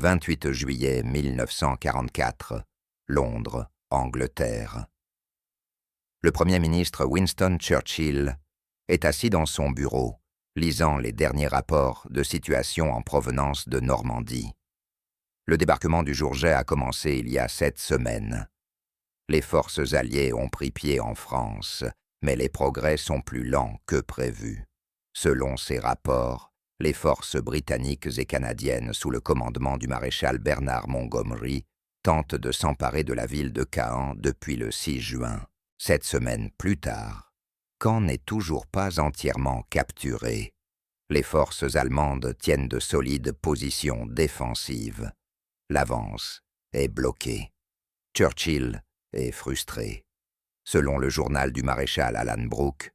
28 juillet 1944, Londres, Angleterre. Le Premier ministre Winston Churchill est assis dans son bureau, lisant les derniers rapports de situation en provenance de Normandie. Le débarquement du jour J a commencé il y a 7 semaines. Les forces alliées ont pris pied en France, mais les progrès sont plus lents que prévu. Selon ces rapports, les forces britanniques et canadiennes sous le commandement du maréchal Bernard Montgomery tentent de s'emparer de la ville de Caen depuis le 6 juin. 7 semaines plus tard, Caen n'est toujours pas entièrement capturé. Les forces allemandes tiennent de solides positions défensives. L'avance est bloquée. Churchill est frustré. Selon le journal du maréchal Alan Brooke,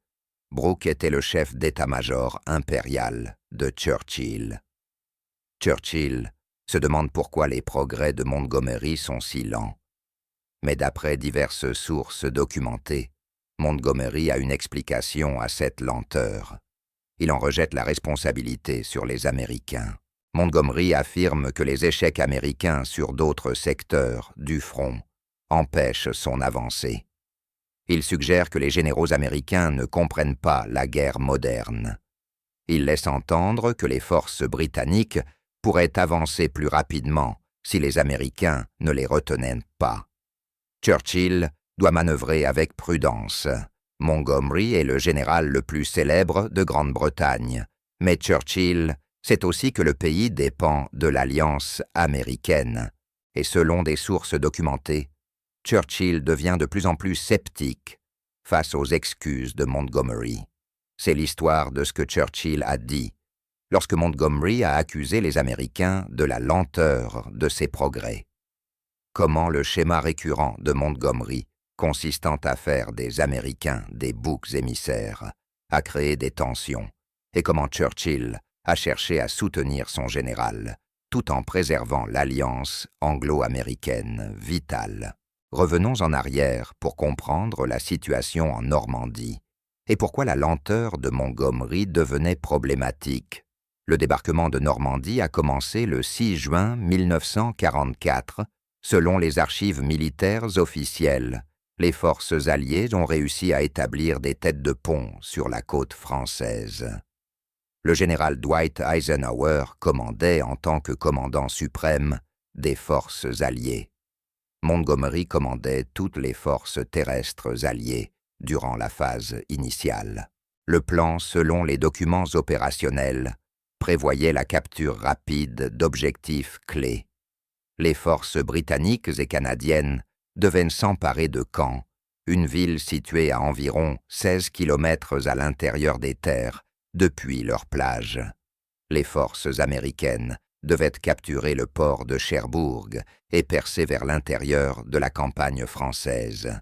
Brooke était le chef d'état-major impérial de Churchill. Churchill se demande pourquoi les progrès de Montgomery sont si lents. Mais d'après diverses sources documentées, Montgomery a une explication à cette lenteur. Il en rejette la responsabilité sur les Américains. Montgomery affirme que les échecs américains sur d'autres secteurs du front empêchent son avancée. Il suggère que les généraux américains ne comprennent pas la guerre moderne. Il laisse entendre que les forces britanniques pourraient avancer plus rapidement si les Américains ne les retenaient pas. Churchill doit manœuvrer avec prudence. Montgomery est le général le plus célèbre de Grande-Bretagne, mais Churchill sait aussi que le pays dépend de l'alliance américaine, et selon des sources documentées, Churchill devient de plus en plus sceptique face aux excuses de Montgomery. C'est l'histoire de ce que Churchill a dit lorsque Montgomery a accusé les Américains de la lenteur de ses progrès. Comment le schéma récurrent de Montgomery, consistant à faire des Américains des boucs émissaires, a créé des tensions, et comment Churchill a cherché à soutenir son général, tout en préservant l'alliance anglo-américaine vitale. Revenons en arrière pour comprendre la situation en Normandie et pourquoi la lenteur de Montgomery devenait problématique. Le débarquement de Normandie a commencé le 6 juin 1944. Selon les archives militaires officielles, les forces alliées ont réussi à établir des têtes de pont sur la côte française. Le général Dwight Eisenhower commandait en tant que commandant suprême des forces alliées. Montgomery commandait toutes les forces terrestres alliées durant la phase initiale. Le plan, selon les documents opérationnels, prévoyait la capture rapide d'objectifs clés. Les forces britanniques et canadiennes devaient s'emparer de Caen, une ville située à environ 16 kilomètres à l'intérieur des terres depuis leur plage. Les forces américaines devaient capturer le port de Cherbourg et percer vers l'intérieur de la campagne française.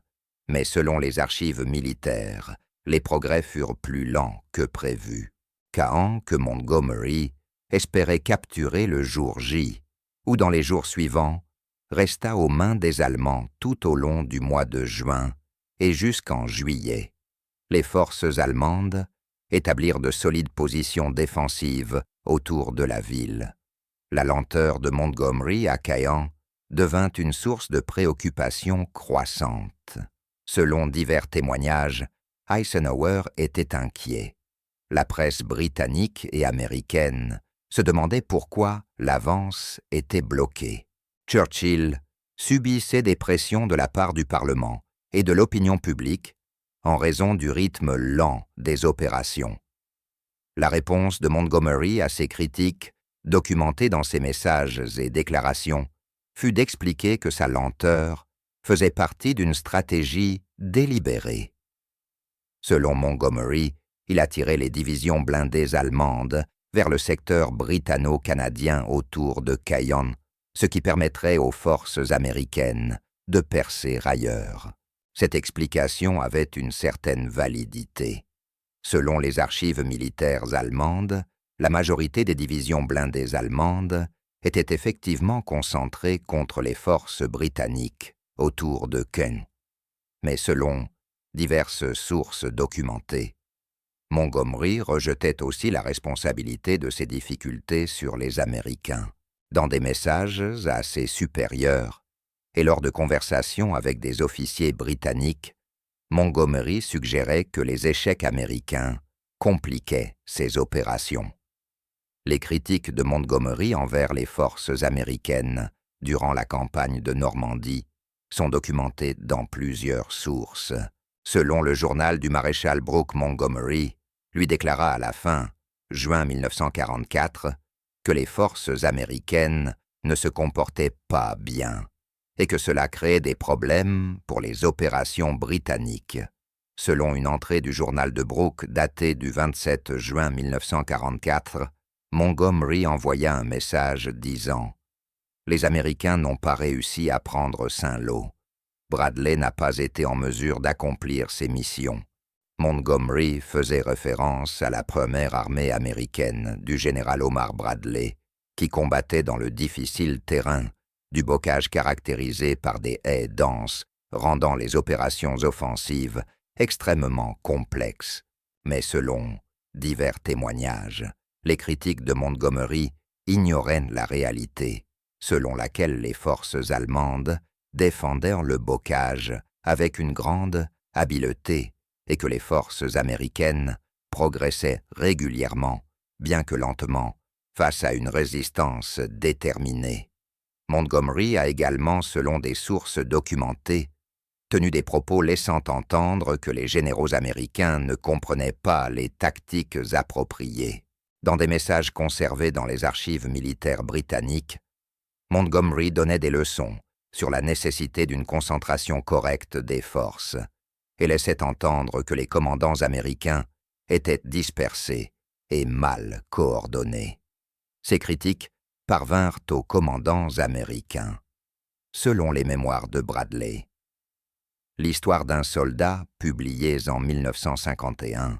Mais selon les archives militaires, les progrès furent plus lents que prévu. Caen, que Montgomery espérait capturer le jour J, ou dans les jours suivants, resta aux mains des Allemands tout au long du mois de juin et jusqu'en juillet. Les forces allemandes établirent de solides positions défensives autour de la ville. La lenteur de Montgomery à Caen devint une source de préoccupation croissante. Selon divers témoignages, Eisenhower était inquiet. La presse britannique et américaine se demandait pourquoi l'avance était bloquée. Churchill subissait des pressions de la part du Parlement et de l'opinion publique en raison du rythme lent des opérations. La réponse de Montgomery à ces critiques, documentée dans ses messages et déclarations, fut d'expliquer que sa lenteur faisait partie d'une stratégie délibérée. Selon Montgomery, il attirait les divisions blindées allemandes vers le secteur britanno-canadien autour de Caen, ce qui permettrait aux forces américaines de percer ailleurs. Cette explication avait une certaine validité. Selon les archives militaires allemandes, la majorité des divisions blindées allemandes étaient effectivement concentrées contre les forces britanniques autour de Caen. Mais selon diverses sources documentées, Montgomery rejetait aussi la responsabilité de ces difficultés sur les Américains. Dans des messages assez supérieurs et lors de conversations avec des officiers britanniques, Montgomery suggérait que les échecs américains compliquaient ces opérations. Les critiques de Montgomery envers les forces américaines durant la campagne de Normandie sont documentées dans plusieurs sources. Selon le journal du maréchal Brooke, Montgomery lui déclara à la fin, juin 1944, que les forces américaines ne se comportaient pas bien et que cela créait des problèmes pour les opérations britanniques. Selon une entrée du journal de Brooke datée du 27 juin 1944, Montgomery envoya un message disant « Les Américains n'ont pas réussi à prendre Saint-Lô. Bradley n'a pas été en mesure d'accomplir ses missions. » Montgomery faisait référence à la première armée américaine du général Omar Bradley, qui combattait dans le difficile terrain du bocage caractérisé par des haies denses, rendant les opérations offensives extrêmement complexes. Mais selon divers témoignages, les critiques de Montgomery ignoraient la réalité, selon laquelle les forces allemandes défendaient le bocage avec une grande habileté et que les forces américaines progressaient régulièrement, bien que lentement, face à une résistance déterminée. Montgomery a également, selon des sources documentées, tenu des propos laissant entendre que les généraux américains ne comprenaient pas les tactiques appropriées. Dans des messages conservés dans les archives militaires britanniques, Montgomery donnait des leçons sur la nécessité d'une concentration correcte des forces et laissait entendre que les commandants américains étaient dispersés et mal coordonnés. Ces critiques parvinrent aux commandants américains. Selon les mémoires de Bradley, l'histoire d'un soldat, publiée en 1951,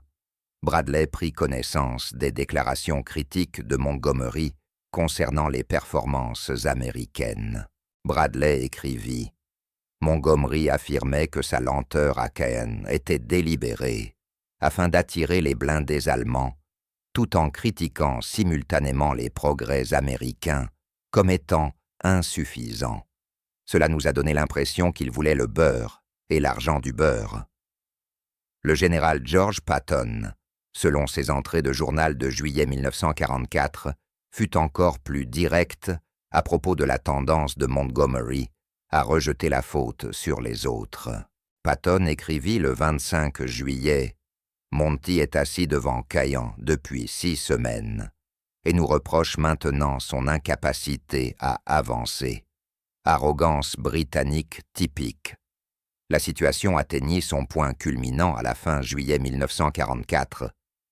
Bradley prit connaissance des déclarations critiques de Montgomery concernant les performances américaines. Bradley écrivit « Montgomery affirmait que sa lenteur à Caen était délibérée afin d'attirer les blindés allemands, tout en critiquant simultanément les progrès américains comme étant insuffisants. Cela nous a donné l'impression qu'il voulait le beurre et l'argent du beurre. » Le général George Patton, selon ses entrées de journal de juillet 1944, fut encore plus direct à propos de la tendance de Montgomery à rejeter la faute sur les autres. Patton écrivit le 25 juillet « Monty est assis devant Caen depuis 6 semaines et nous reproche maintenant son incapacité à avancer. Arrogance britannique typique. » La situation atteignit son point culminant à la fin juillet 1944.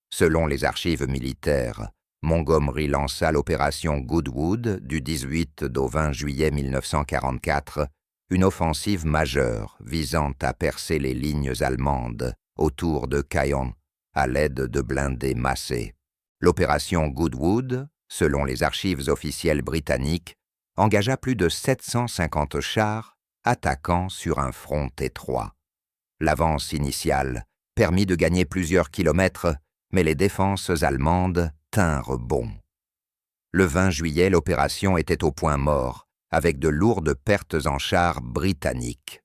Selon les archives militaires, Montgomery lança l'opération Goodwood du 18 au 20 juillet 1944, une offensive majeure visant à percer les lignes allemandes autour de Caen à l'aide de blindés massés. L'opération Goodwood, selon les archives officielles britanniques, engagea plus de 750 chars attaquant sur un front étroit. L'avance initiale permit de gagner plusieurs kilomètres, mais les défenses allemandes tinrent bon. Le 20 juillet, l'opération était au point mort, avec de lourdes pertes en chars britanniques.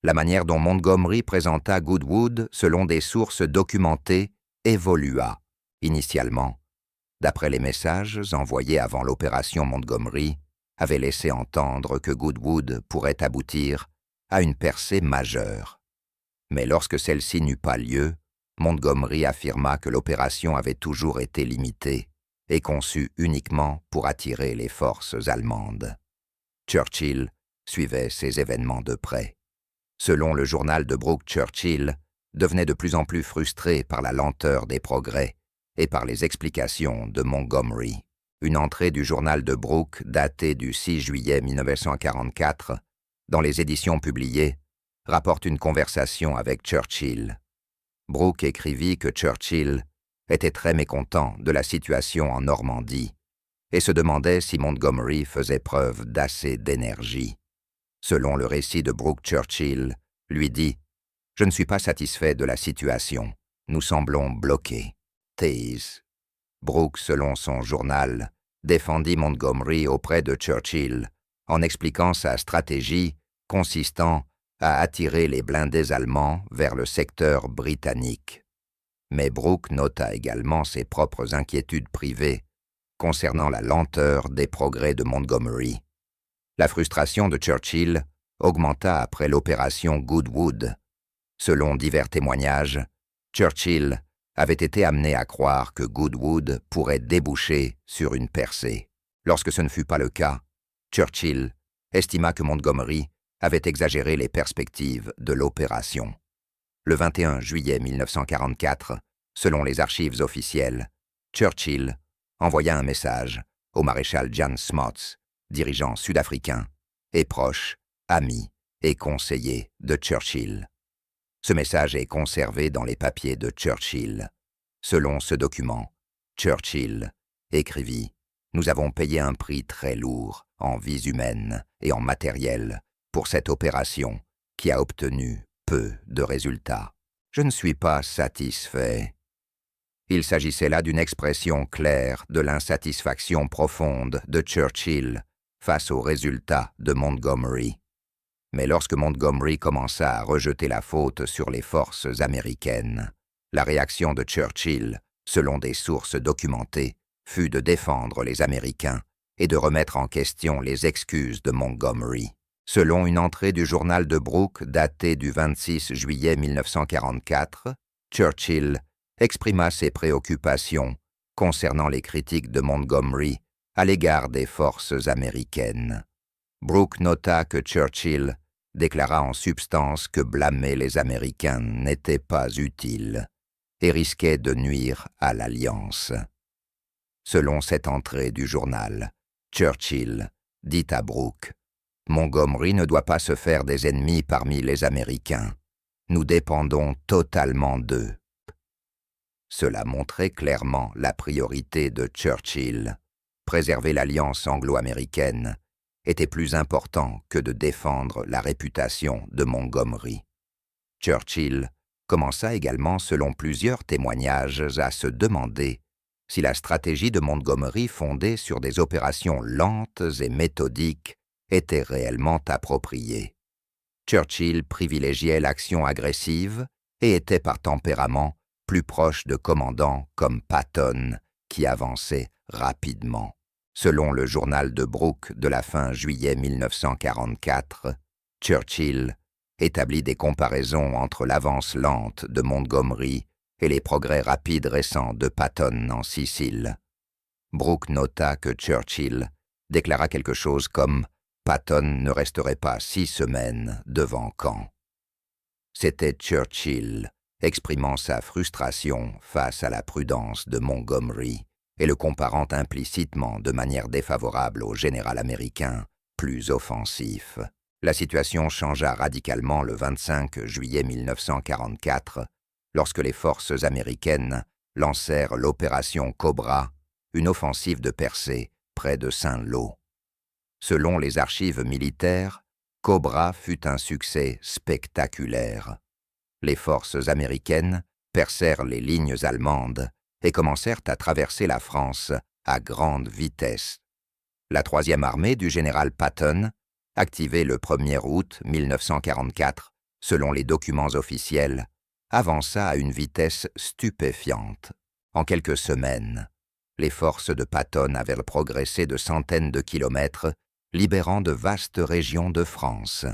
La manière dont Montgomery présenta Goodwood, selon des sources documentées, évolua. Initialement, d'après les messages envoyés avant l'opération Montgomery, avait laissé entendre que Goodwood pourrait aboutir à une percée majeure. Mais lorsque celle-ci n'eut pas lieu, Montgomery affirma que l'opération avait toujours été limitée et conçue uniquement pour attirer les forces allemandes. Churchill suivait ces événements de près. Selon le journal de Brooke, Churchill devenait de plus en plus frustré par la lenteur des progrès et par les explications de Montgomery. Une entrée du journal de Brooke datée du 6 juillet 1944, dans les éditions publiées, rapporte une conversation avec Churchill. Brooke écrivit que Churchill était très mécontent de la situation en Normandie et se demandait si Montgomery faisait preuve d'assez d'énergie. Selon le récit de Brooke, Churchill lui dit « Je ne suis pas satisfait de la situation. Nous semblons bloqués. Théise. » Brooke, selon son journal, défendit Montgomery auprès de Churchill en expliquant sa stratégie consistant à attirer les blindés allemands vers le secteur britannique. Mais Brooke nota également ses propres inquiétudes privées concernant la lenteur des progrès de Montgomery. La frustration de Churchill augmenta après l'opération Goodwood. Selon divers témoignages, Churchill avait été amené à croire que Goodwood pourrait déboucher sur une percée. Lorsque ce ne fut pas le cas, Churchill estima que Montgomery avait exagéré les perspectives de l'opération. Le 21 juillet 1944, selon les archives officielles, Churchill envoya un message au maréchal Jan Smuts, dirigeant sud-africain et proche, ami et conseiller de Churchill. Ce message est conservé dans les papiers de Churchill. Selon ce document, Churchill écrivit « Nous avons payé un prix très lourd en vies humaines et en matériel pour cette opération qui a obtenu peu de résultats. Je ne suis pas satisfait. » Il s'agissait là d'une expression claire de l'insatisfaction profonde de Churchill face aux résultats de Montgomery. Mais lorsque Montgomery commença à rejeter la faute sur les forces américaines, la réaction de Churchill, selon des sources documentées, fut de défendre les Américains et de remettre en question les excuses de Montgomery. Selon une entrée du journal de Brooke datée du 26 juillet 1944, Churchill exprima ses préoccupations concernant les critiques de Montgomery à l'égard des forces américaines. Brooke nota que Churchill déclara en substance que blâmer les Américains n'était pas utile et risquait de nuire à l'Alliance. Selon cette entrée du journal, Churchill dit à Brooke « Montgomery ne doit pas se faire des ennemis parmi les Américains. Nous dépendons totalement d'eux. » Cela montrait clairement la priorité de Churchill. Préserver l'alliance anglo-américaine était plus important que de défendre la réputation de Montgomery. Churchill commença également, selon plusieurs témoignages, à se demander si la stratégie de Montgomery fondée sur des opérations lentes et méthodiques était réellement appropriée. Churchill privilégiait l'action agressive et était par tempérament plus proche de commandants comme Patton, qui avançaient rapidement. Selon le journal de Brooke de la fin juillet 1944, Churchill établit des comparaisons entre l'avance lente de Montgomery et les progrès rapides récents de Patton en Sicile. Brooke nota que Churchill déclara quelque chose comme « Patton ne resterait pas 6 semaines devant Caen ». C'était Churchill exprimant sa frustration face à la prudence de Montgomery et le comparant implicitement de manière défavorable au général américain, plus offensif. La situation changea radicalement le 25 juillet 1944, lorsque les forces américaines lancèrent l'opération Cobra, une offensive de percée près de Saint-Lô. Selon les archives militaires, Cobra fut un succès spectaculaire. Les forces américaines percèrent les lignes allemandes et commencèrent à traverser la France à grande vitesse. La 3e armée du général Patton, activée le 1er août 1944, selon les documents officiels, avança à une vitesse stupéfiante. En quelques semaines, les forces de Patton avaient progressé de centaines de kilomètres, libérant de vastes régions de France.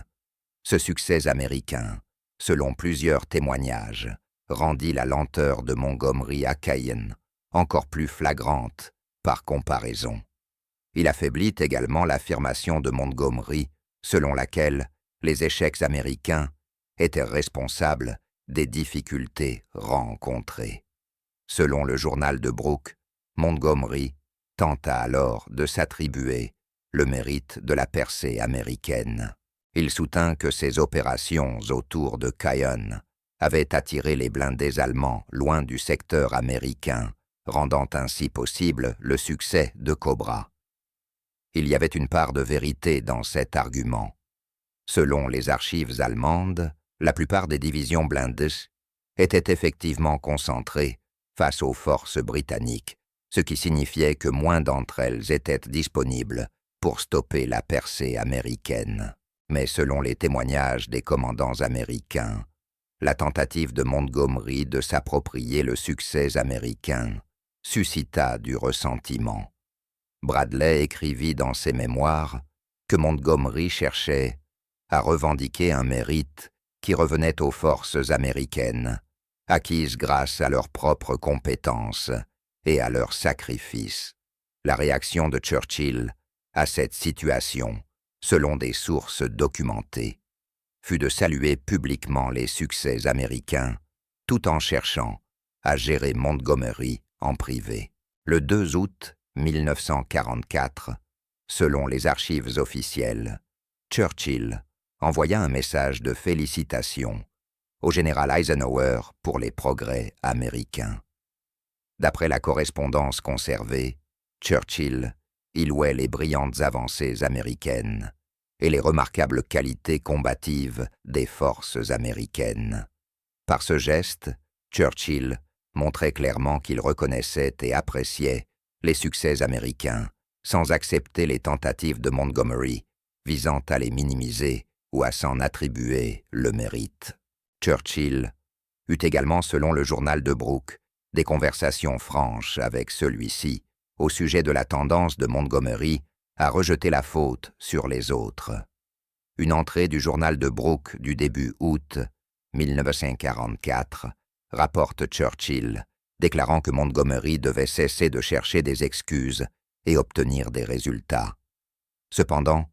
Ce succès américain, selon plusieurs témoignages, rendit la lenteur de Montgomery à Cayenne encore plus flagrante par comparaison. Il affaiblit également l'affirmation de Montgomery selon laquelle les échecs américains étaient responsables des difficultés rencontrées. Selon le journal de Brooke, Montgomery tenta alors de s'attribuer le mérite de la percée américaine. Il soutint que ces opérations autour de Cayenne avaient attiré les blindés allemands loin du secteur américain, rendant ainsi possible le succès de Cobra. Il y avait une part de vérité dans cet argument. Selon les archives allemandes, la plupart des divisions blindées étaient effectivement concentrées face aux forces britanniques ce qui signifiait que moins d'entre elles étaient disponibles pour stopper la percée américaine. Mais selon les témoignages des commandants américains, la tentative de Montgomery de s'approprier le succès américain suscita du ressentiment. Bradley écrivit dans ses mémoires que Montgomery cherchait à revendiquer un mérite qui revenait aux forces américaines, acquises grâce à leurs propres compétences et à leurs sacrifices. La réaction de Churchill à cette situation, selon des sources documentées, fut de saluer publiquement les succès américains, tout en cherchant à gérer Montgomery en privé. Le 2 août 1944, selon les archives officielles, Churchill envoya un message de félicitations au général Eisenhower pour les progrès américains. D'après la correspondance conservée, Churchill y louait les brillantes avancées américaines et les remarquables qualités combatives des forces américaines. Par ce geste, Churchill montrait clairement qu'il reconnaissait et appréciait les succès américains, sans accepter les tentatives de Montgomery visant à les minimiser ou à s'en attribuer le mérite. Churchill eut également, selon le journal de Brooke, des conversations franches avec celui-ci au sujet de la tendance de Montgomery à rejeter la faute sur les autres. Une entrée du journal de Brooke du début août 1944 rapporte Churchill, déclarant que Montgomery devait cesser de chercher des excuses et obtenir des résultats. Cependant,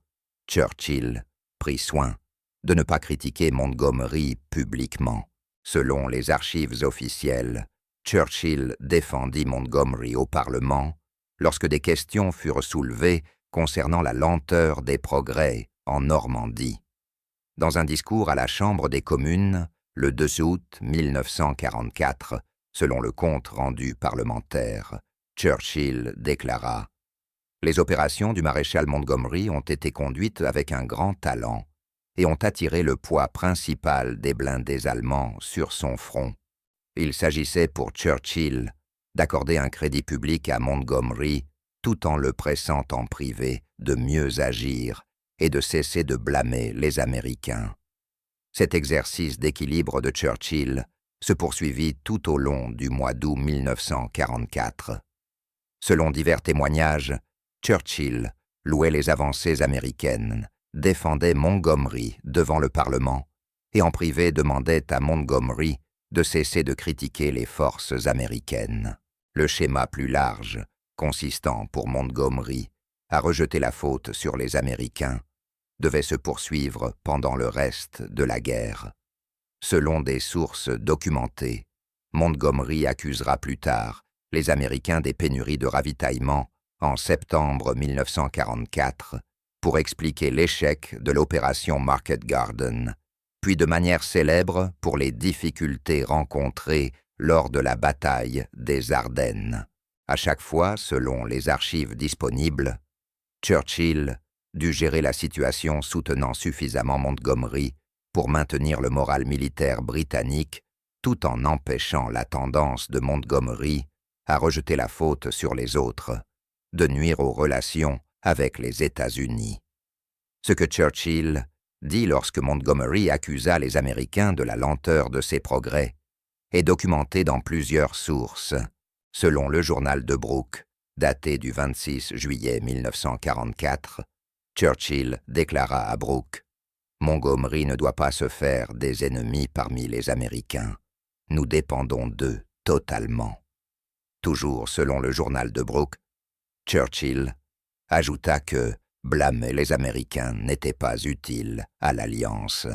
Churchill prit soin de ne pas critiquer Montgomery publiquement. Selon les archives officielles, Churchill défendit Montgomery au Parlement lorsque des questions furent soulevées concernant la lenteur des progrès en Normandie. Dans un discours à la Chambre des communes, le 2 août 1944, selon le compte rendu parlementaire, Churchill déclara « Les opérations du maréchal Montgomery ont été conduites avec un grand talent et ont attiré le poids principal des blindés allemands sur son front. Il s'agissait pour Churchill d'accorder un crédit public à Montgomery tout en le pressant en privé de mieux agir et de cesser de blâmer les Américains. Cet exercice d'équilibre de Churchill se poursuivit tout au long du mois d'août 1944. Selon divers témoignages, Churchill louait les avancées américaines, défendait Montgomery devant le Parlement et en privé demandait à Montgomery de cesser de critiquer les forces américaines. Le schéma plus large, consistant pour Montgomery à rejeter la faute sur les Américains, devait se poursuivre pendant le reste de la guerre. Selon des sources documentées, Montgomery accusera plus tard les Américains des pénuries de ravitaillement en septembre 1944 pour expliquer l'échec de l'opération Market Garden, puis de manière célèbre pour les difficultés rencontrées lors de la bataille des Ardennes. À chaque fois, selon les archives disponibles, Churchill dut gérer la situation soutenant suffisamment Montgomery pour maintenir le moral militaire britannique tout en empêchant la tendance de Montgomery à rejeter la faute sur les autres, de nuire aux relations avec les États-Unis. Ce que Churchill dit lorsque Montgomery accusa les Américains de la lenteur de ses progrès est documenté dans plusieurs sources. Selon le journal de Brooke, daté du 26 juillet 1944, Churchill déclara à Brooke « Montgomery ne doit pas se faire des ennemis parmi les Américains. Nous dépendons d'eux totalement. » Toujours selon le journal de Brooke, Churchill ajouta que blâmer les Américains n'était pas utile à l'Alliance.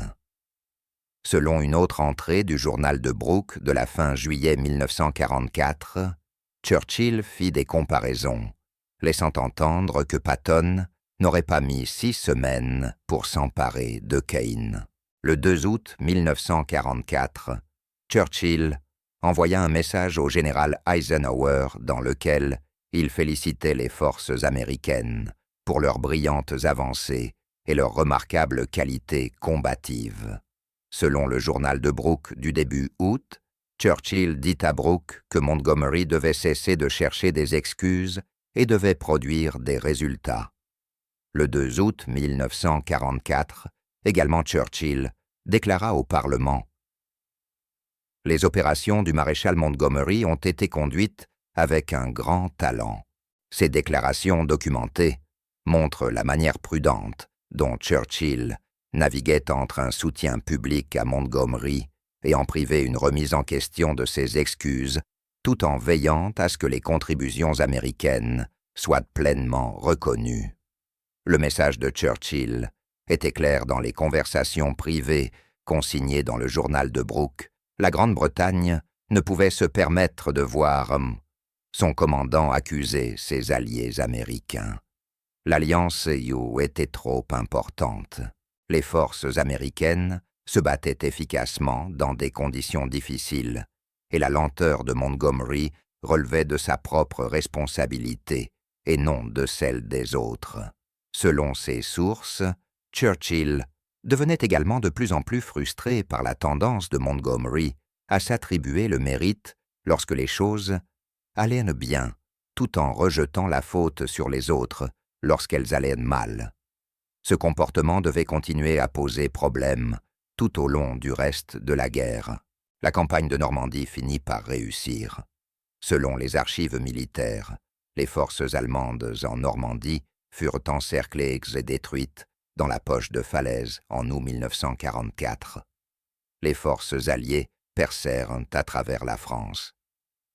Selon une autre entrée du journal de Brooke de la fin juillet 1944, Churchill fit des comparaisons, laissant entendre que Patton n'aurait pas mis 6 semaines pour s'emparer de Kane. Le 2 août 1944, Churchill envoya un message au général Eisenhower dans lequel il félicitait les forces américaines pour leurs brillantes avancées et leurs remarquables qualités combatives. Selon le journal de Brooke du début août, Churchill dit à Brooke que Montgomery devait cesser de chercher des excuses et devait produire des résultats. Le 2 août 1944, également Churchill déclara au Parlement: « Les opérations du maréchal Montgomery ont été conduites avec un grand talent. Ces déclarations documentées montrent la manière prudente dont Churchill naviguait entre un soutien public à Montgomery et en privé une remise en question de ses excuses, tout en veillant à ce que les contributions américaines soient pleinement reconnues. » Le message de Churchill était clair dans les conversations privées consignées dans le journal de Brooke. La Grande-Bretagne ne pouvait se permettre de voir son commandant accuser ses alliés américains. L'alliance EU était trop importante. Les forces américaines se battaient efficacement dans des conditions difficiles, et la lenteur de Montgomery relevait de sa propre responsabilité et non de celle des autres. Selon ses sources, Churchill devenait également de plus en plus frustré par la tendance de Montgomery à s'attribuer le mérite lorsque les choses allaient bien, tout en rejetant la faute sur les autres lorsqu'elles allaient mal. Ce comportement devait continuer à poser problème tout au long du reste de la guerre. La campagne de Normandie finit par réussir. Selon les archives militaires, les forces allemandes en Normandie furent encerclées et détruites dans la poche de Falaise en août 1944. Les forces alliées percèrent à travers la France.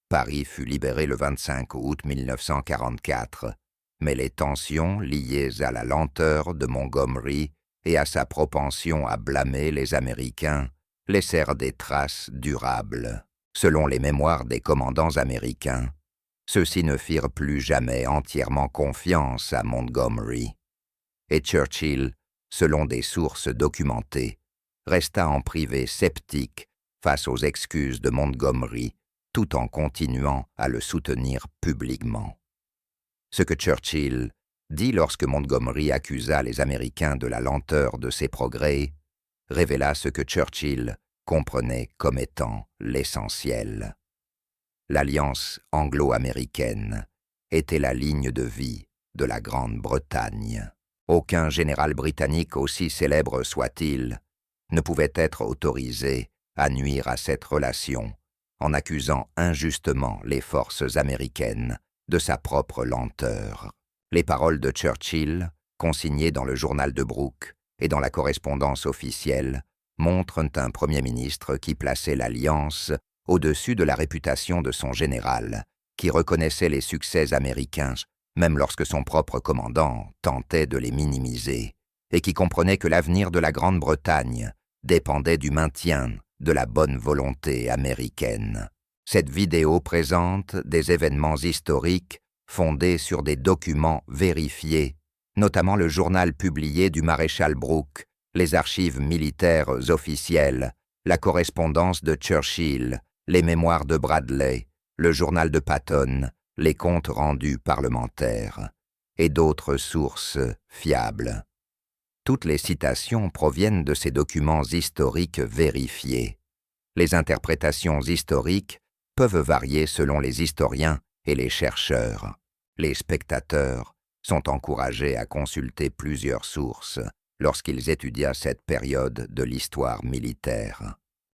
Paris fut libéré le 25 août 1944, mais les tensions liées à la lenteur de Montgomery et à sa propension à blâmer les Américains laissèrent des traces durables. Selon les mémoires des commandants américains, ceux-ci ne firent plus jamais entièrement confiance à Montgomery. Et Churchill, selon des sources documentées, resta en privé sceptique face aux excuses de Montgomery, tout en continuant à le soutenir publiquement. Ce que Churchill dit lorsque Montgomery accusa les Américains de la lenteur de ses progrès révéla ce que Churchill comprenait comme étant l'essentiel. L'alliance anglo-américaine était la ligne de vie de la Grande-Bretagne. Aucun général britannique, aussi célèbre soit-il, ne pouvait être autorisé à nuire à cette relation en accusant injustement les forces américaines de sa propre lenteur. Les paroles de Churchill, consignées dans le journal de Brooke et dans la correspondance officielle, montrent un Premier ministre qui plaçait l'Alliance au-dessus de la réputation de son général, qui reconnaissait les succès américains, même lorsque son propre commandant tentait de les minimiser, et qui comprenait que l'avenir de la Grande-Bretagne dépendait du maintien de la bonne volonté américaine. Cette vidéo présente des événements historiques fondés sur des documents vérifiés, notamment le journal publié du maréchal Brooke, les archives militaires officielles, la correspondance de Churchill, les mémoires de Bradley, le journal de Patton, les comptes rendus parlementaires, et d'autres sources fiables. Toutes les citations proviennent de ces documents historiques vérifiés. Les interprétations historiques peuvent varier selon les historiens et les chercheurs. Les spectateurs sont encouragés à consulter plusieurs sources lorsqu'ils étudient cette période de l'histoire militaire.